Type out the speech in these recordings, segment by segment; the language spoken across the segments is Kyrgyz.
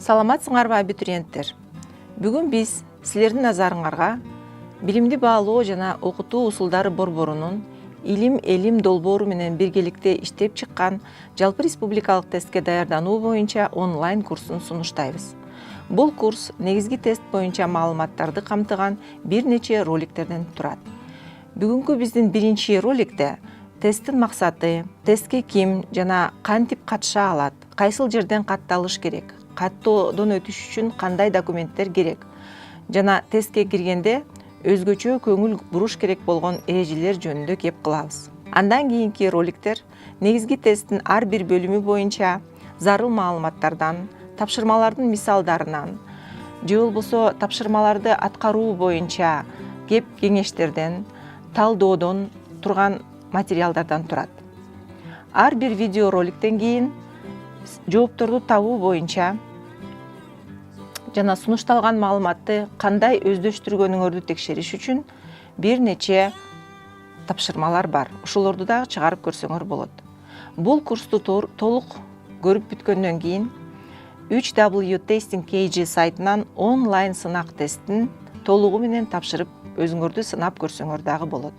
Саламатсыңарбы абитуриенттер? Бүгүн биз силердин назарыңарга билимди баалоо жана окутуу усулдары борборунун илим элим долбоору менен биргеликте иштеп чыккан жалпы республикалык тестке даярдануу боюнча онлайн курсун сунуштайбыз. Бул курс негизги тест боюнча маалыматтарды камтыган бир нече роликтерден турат. Бүгүнкү биздин биринчи роликте тесттин максаты, тестке ким жана кантип катыша алат, кайсыл жерден катталыш керек, каттоодон өтүш үчүн кандай документтер керек жана тестке киргенде өзгөчө көңүл буруш керек болгон эрежелер жөнүндө кеп кылабыз. Андан кийинки роликтер негизги тесттин ар бир бөлүмү боюнча зарыл маалыматтардан, тапшырмалардын мисалдарынан, же болбосо тапшырмаларды аткаруу боюнча кеп кеңештерден, талдоодон турган материалдардан турат. Ар бир видео роликтен кийин жоопторду табуу боюнча жана сунушталган маалыматты кандай өздөштүргөнүңөрдү текшериш үчүн бир нече тапшырмалар бар. Ошолорду дагы чыгарып көрсөңөр болот. Бул курсту толук көрүп бүткөндөн кийин 3W Testing KG сайтынан онлайн сынак тесттин толугу менен тапшырып өзүңөрдү сынап көрсөңөр дагы болот.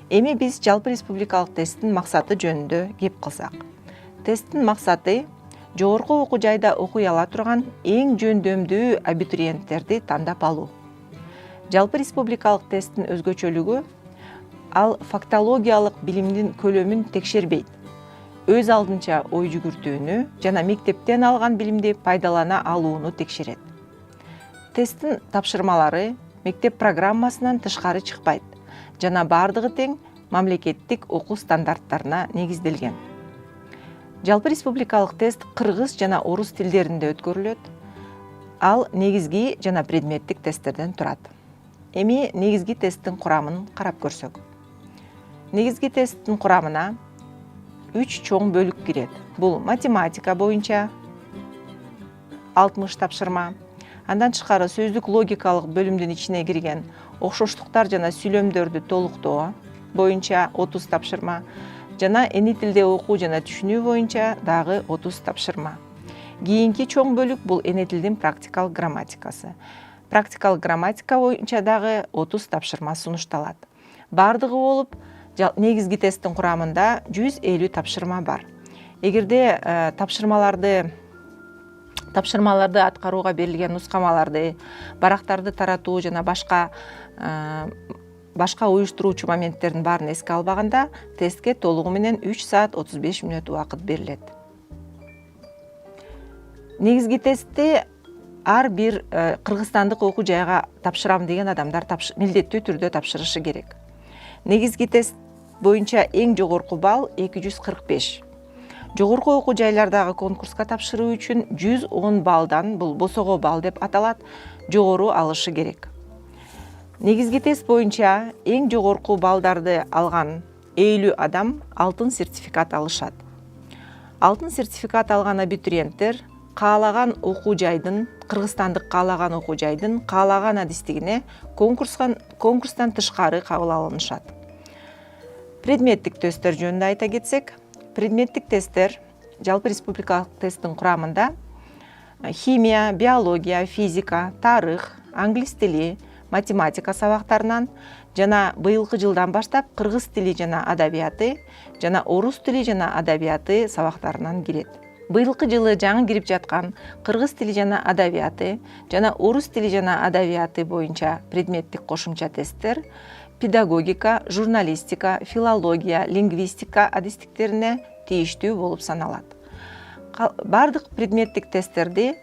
Эми биз жалпы республикалык тесттин максаты жөнүндө кеп кылсак. Тесттин максаты жогорку окуу жайда окуй ала турган эң жөндөмдүү абитуриенттерди тандап алуу. Жалпы республикалык тесттин өзгөчөлүгү ал фактологиялык билимдин көлөмүн текшербейт. Өз алдынча ой жүгүртүүнү жана мектептен алган билимди пайдалана алууну текшерет. Тесттин тапшырмалары мектеп программасынан тышкары чыкпайт жана бардыгы тең мамлекеттик окуу стандарттарына негизделген. Жалпы республикалык тест кыргыз жана орус тилдеринде өткөрүлөт. Ал негизги жана предметтик тесттерден турат. Эми негизги тесттин курамын карап көрсөк. Негизги тесттин курамына 3 чоң бөлүк кирет. Бул математика боюнча 60 тапшырма, андан тышкары сөздүк логикалык бөлүмдүн ичине кирген окшоштуктар жана сүйлөмдөрдү толуктоо боюнча 30 тапшырма, жана эни тилде окуу жана түшүнүү боюнча дагы 30 тапшырма. Кийинки чоң бөлүк бул эне тилдин практикалык грамматикасы. Практикалык грамматика боюнча дагы 30 тапшырма сунушталат. Бардыгы болуп негизги тесттин курамында 150 тапшырма бар. Эгерде тапшырмаларды аткарууга берилген нускамаларды, барактарды таратуу жана башка уюштуруучу моменттердин баарын эске албаганда, тестке толугу менен 3 саат 35 мүнөт убакыт берилет. Негизги тестти ар бир кыргызстандык окуу жайга тапшырам деген адамдар милдеттүү түрдө тапшырышы керек. Негизги тест боюнча эң жогорку балл 245. Жогорку окуу жайлардагы конкурска тапшыруу үчүн 110 баллдан, бул босого балл деп аталат, жогору алышы керек. Негизги тест боюнча эң жогорку баллдарды алган 50 адам алтын сертификат алышат. Алтын сертификат алган абитуриенттер каалаган окуу жайдын, кыргызстандык каалаган окуу жайдын каалаган адистигине конкурстан тышкары кабыл алынышат. Предметтик тесттер жөнүндө айта кетсек, предметтик тесттер жалпы республикалык тесттин курамында химия, биология, физика, тарых, англис тили, математика сабактарынан жана быйылкы жылдан баштап кыргыз тили жана адабияты жана орус тили жана адабияты сабактарынан кирет. Быйылкы жылы жаңы кирип жаткан кыргыз тили жана адабияты жана орус тили жана адабияты боюнча предметтик кошумча тесттер педагогика, журналистика, филология, лингвистика адистиктерине тийиштүү болуп саналат. Бардык предметтик тесттерди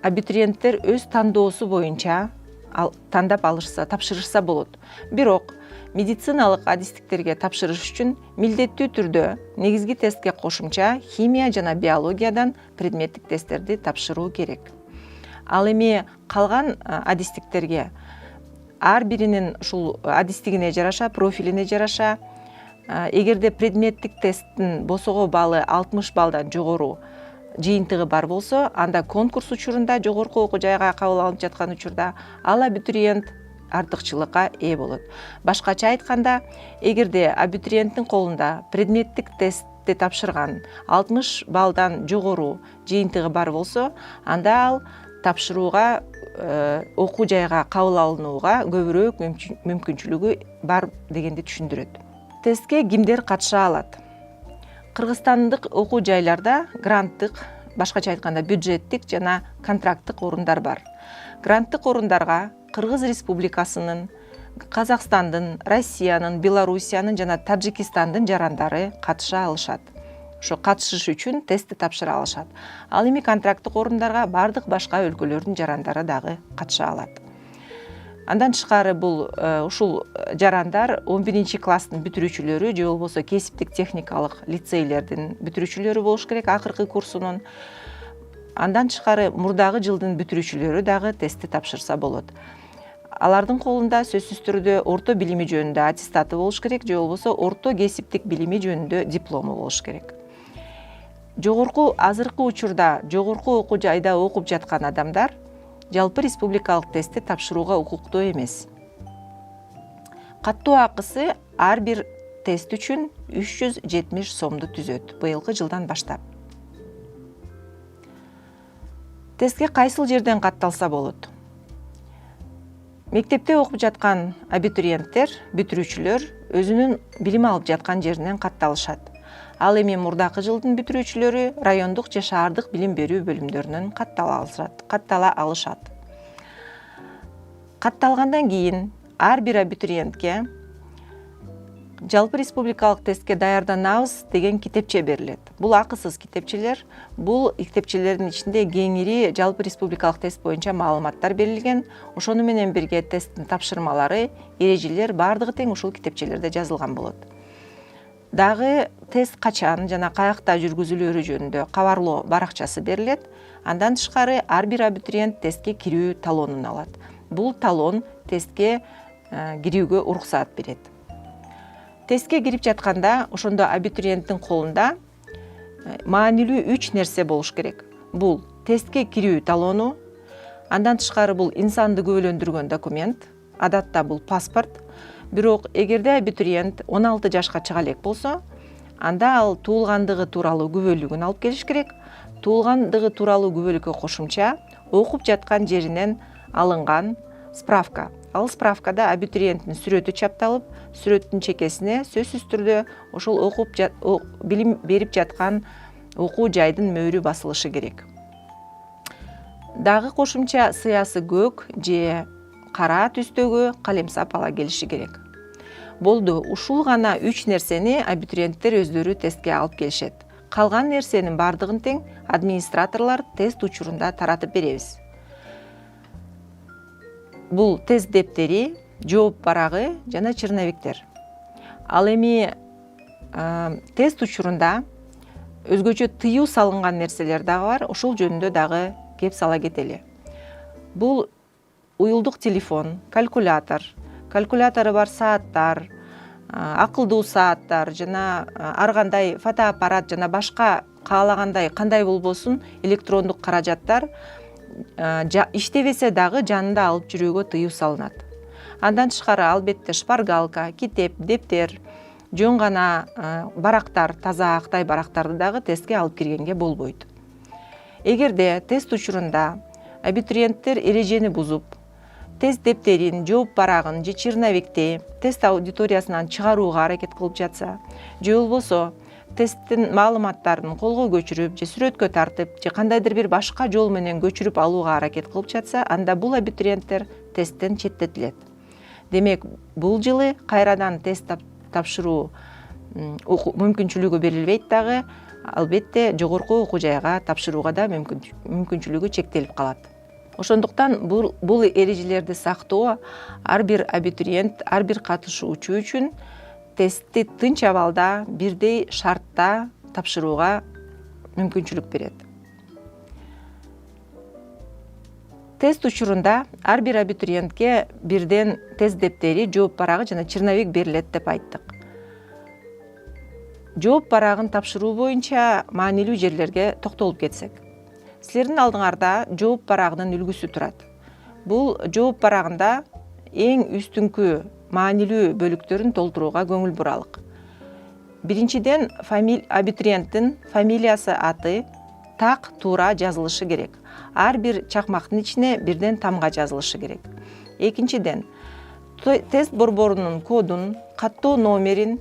абитуриенттер өз тандоосу боюнча тандап тапшырышса болот. Бирок медициналык адистиктерге тапшырыш үчүн милдеттүү түрдө негизги тестке кошумча химия жана биологиядан предметтик тесттерди тапшыруу керек. Ал эми калган адистиктерге ар биринин ушул адистигине жараша, профилине жараша, эгерде предметтик тесттин босого баллы 60 баллдан жогору жыйынтыгы бар болсо, анда конкурс учурунда жогорку окуу жайга кабыл алынып жаткан учурда ал абитуриент артыкчылыкка ээ болот. Башкача айтканда, эгерде абитуриенттин колунда предметтик тест тестти тапшырган 60 балдан жогору жыйынтыгы бар болсо, анда ал тапшырууга, окуу жайга кабыл алынууга көбүрөөк мүмкүнчүлүгү бар дегенди түшүндүрөт. Тестке кимдер катыша алат? Кыргызстандык окуу жайларда гранттык, башкача айтканда бюджеттик жана контракттык орундар бар. Гранттык орундарга Кыргыз Республикасынын, Казакстандын, Россиянын, Белоруссиянын жана Таджикистандын жарандары катыша алышат. Ошо катышыш үчүн тестти тапшыра алышат. Ал эми контракттык орундарга бардык башка өлкөлөрдүн жарандары дагы катыша алат. Андан тышкары ушул жарандар 11-класстын бүтүрүүчүлөрү же болбосо кесиптик техникалык лицейлердин бүтүрүүчүлөрү болуш керек акыркы курсунун. Андан тышкары мурдагы жылдын бүтүрүүчүлөрү дагы тестти тапшырса болот. Алардын колунда сөзсүз түрдө орто билими жөнүндө аттестаты болуш керек же болбосо орто кесиптик билими жөнүндө диплому болуш керек. Азыркы учурда жогорку окуу жайда окуп жаткан адамдар жалпы республикалык тестти тапшырууга укуктуу эмес. Каттоо акысы ар бир тест үчүн 370 сомду түзөт быйылкы жылдан баштап. Тестке кайсыл жерден катталса болот? Мектепте окуп жаткан абитуриенттер, бүтүрүүчүлөр өзүнүн билим алып жаткан жеринен катталышат. Ал эми мурдакы жылдын бүтүрүүчүлөрү райондук же шаардык билим берүү бөлүмдөрүнөн каттала алышат. Катталгандан кийин ар бир абитуриентке жалпы республикалык тестке даярданабыз деген китепче берилет. Бул акысыз китепчелер. Бул китепчелердин ичинде кеңири жалпы республикалык тест боюнча маалыматтар берилген. Ошону менен бирге тесттин тапшырмалары, эрежелер бардыгы тең ушул китепчелерде жазылган болот. Дагы тест качан жана каякта жүргүзүлөрү жөнүндө кабарлоо баракчасы берилет. Андан тышкары ар бир абитуриент тестке кирүү талонун алат. Бул талон тестке кирүүгө уруксаат берет. Тестке кирип жатканда ошондо абитуриенттин колунда маанилүү 3 нерсе болуш керек. Бул тестке кирүү талону, андан тышкары бул инсанды күбөлөндүргөн документ, адатта бул паспорт. Бирок эгерде абитуриент 16 жашка чыга элек болсо, анда ал туулгандыгы тууралуу күбөлүгүн алып келиш керек. Туулгандыгы тууралуу күбөлүккө кошумча окуп жаткан жеринен алынган справка. Ал справкада абитуриенттин сүрөтү чапталып, сүрөттүн чекесине сөзсүз түрдө ошол билим берип жаткан окуу жайдын мөөрү басылышы керек. Дагы кошумча сыясы көк же кара түстөгү калемсап ала келиши керек. Болду, ушул гана 3 нерсени абитуриенттер өздөрү тестке алып келишет. Калган нерсенин бардыгын тең администраторлор тест учурунда таратып беребиз. Бул тест дептери, жооп барагы жана черновиктер. Ал эми тест учурунда өзгөчө тыюу салынган нерселер дагы бар, ошол жөнүндө дагы кеп сала кетели. Бул уюлдук телефон, калькулятору бар сааттар, акылдуу сааттар жана ар кандай фотоаппарат жана башка каалагандай кандай болбосун электрондук каражаттар иштебесе дагы жанында алып жүрүүгө тыюу салынат. Андан тышкары албетте шпаргалка, китеп, дептер, жөн гана барактар, таза актай барактарды дагы тестке алып киргенге болбойт. Эгерде тест учурунда абитуриенттер эрежени бузуп, тест дептерин, жооп барагын же черновикти тест аудиториясынан чыгарууга аракет кылып жатса, же болбосо тесттин маалыматтарын колго көчүрүп же сүрөткө тартып же кандайдыр бир башка жол менен көчүрүп алууга аракет кылып жатса, анда бул абитуриенттер тесттен четтетилет. Демек, бул жылы кайрадан тест тапшыруу мүмкүнчүлүгү берилбейт дагы, албетте жогорку окуу жайга тапшырууга да мүмкүнчүлүгү чектелип калат. Ошондуктан бул эрежелерди сактоо ар бир абитуриент, ар бир катышуучу үчүн тестти тынч абалда, бирдей шартта тапшырууга мүмкүнчүлүк берет. Тест учурунда ар бир абитуриентке бирден тест дептери, жооп барагы жана черновик берилет деп айттык. Жооп барагын тапшыруу боюнча маанилүү жерлерге токтолуп кетсек. Силердин алдыңарда жооп барагынын үлгүсү турат. Бул жооп барагында эң үстүңкү маанилүү бөлүктөрүн толтурууга көңүл буралык. Биринчиден, абитуриенттин фамилиясы, аты так туура жазылышы керек. Ар бир чакмактын ичине бирден тамга жазылышы керек. Экинчиден, тест борборунун кодун, каттоо номерин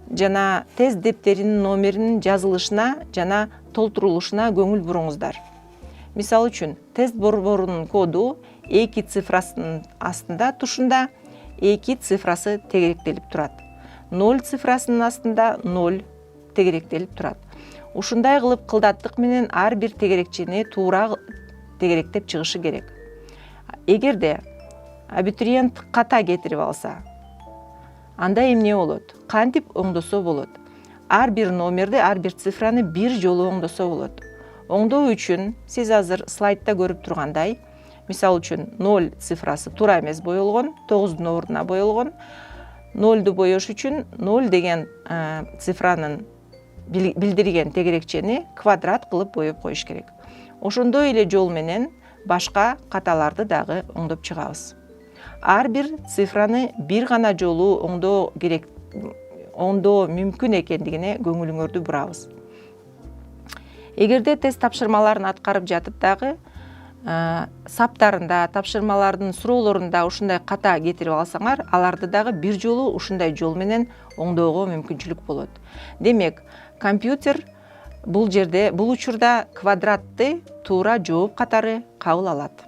жана тест дептеринин номеринин жазылышына жана толтурулушуна көңүл буруңуздар. Мисалы үчүн, тест борборунун коду 2 цифрасынын астында тушунда 2 цифрасы тегеректелип турат. 0 цифрасынын астында 0 тегеректелип турат. Ушундай кылып кылдаттык менен ар бир тегерекчени туура тегеректеп чыгышы керек. Эгерде абитуриент ката кетирип алса, анда эмне болот? Кантип оңдосо болот? Ар бир номерди, ар бир цифраны бир жолу оңдосо болот. Оңдоо үчүн сиз азыр слайдда көрүп тургандай, мисалы үчүн 0 цифрасы туура эмес боелгон, 9дун ордуна боелгон. 0ду боеш үчүн 0 деген цифранын билдирген тегерекчени квадрат кылып боеп коюш керек. Ошондой эле жол менен башка каталарды дагы оңдоп чыгабыз. Ар бир цифраны бир гана жолу оңдоо мүмкүн экендигине көңүлүңөрдү бурабыз. Эгерде тест тапшырмаларын аткарып жатып дагы саптарында, тапшырмалардын суроолорунда ушундай ката кетирип алсаңар, аларды дагы бир жолу ушундай жол менен оңдоого мүмкүнчүлүк болот. Демек, компьютер бул учурда квадратты туура жооп катары кабыл алат.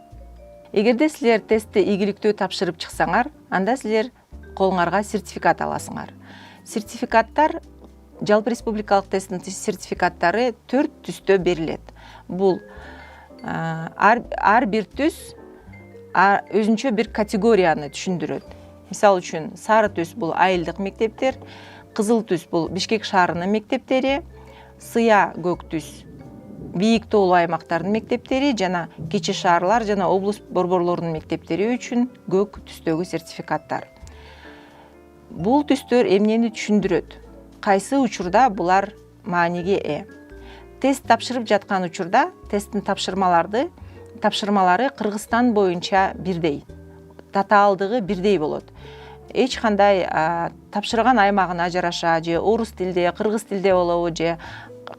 Эгерде силер тестти ийгиликтүү тапшырып чыксаңар, анда силер колуңарга сертификат аласыңар. Сертификаттар, жалпы республикалык тесттин сертификаттары 4 түстө берилет. Бул ар бир түс өзүнчө бир категорияны түшүндүрөт. Мисалы үчүн, сары түс бул айылдык мектептер, кызыл түс бул Бишкек шаарынын мектептери, сыя көк түс бийик тоолуу аймактардын мектептери жана кичи шаарлар жана облус борборлорунун мектептери үчүн көк түстөгү сертификаттар. Бул түстөр эмнени түшүндүрөт? Кайсы учурда булар мааниге ээ? Тест тапшырып жаткан учурда тесттин тапшырмалары Кыргызстан боюнча бирдей, татаалдыгы бирдей болот. Эч кандай тапшырган аймагына жараша, же орус тилде, кыргыз тилде болобу, же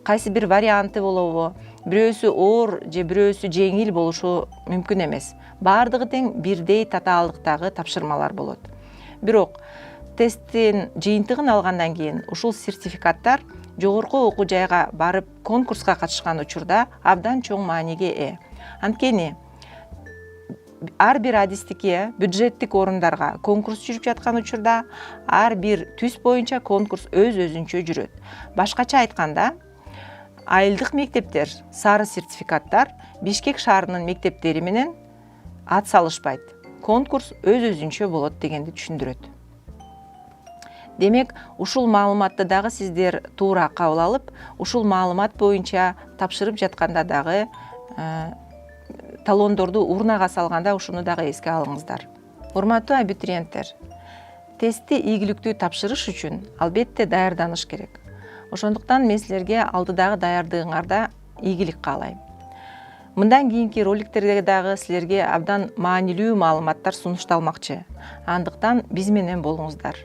кайсы бир варианты болобу, бирөөсү оор же бирөөсү жеңил болушу мүмкүн эмес. Баардыгы тең бирдей татаалдыктагы тапшырмалар болот. Бирок тесттин жыйынтыгын алгандан кийин ушул сертификаттар жогорку окуу жайга барып конкурска катышкан учурда абдан чоң мааниге ээ. Анткени ар бир адистикке, бюджеттик орундарга конкурс жүрүп жаткан учурда ар бир түс боюнча конкурс өз-өзүнчө жүрөт. Башкача айтканда, айылдык мектептер, сары сертификаттар Бишкек шаарынын мектептери менен ат салышпайт. Конкурс өз-өзүнчө болот дегенди түшүндүрөт. Демек, ушул маалыматты дагы сиздер туура кабыл алып, ушул маалымат боюнча тапшырып жатканда дагы талондорду урнага салганда ушуну дагы эске алыңыздар. Урматтуу абитуриенттер, тестти ийгиликтүү тапшырыш үчүн албетте даярданыш керек. Ошондуктан мен силерге алдыдагы даярдыгыңарда ийгилик каалайм. Мындан кийинки роликтерде дагы силерге абдан маанилүү маалыматтар сунушталмакчы. Андыктан биз менен болуңуздар.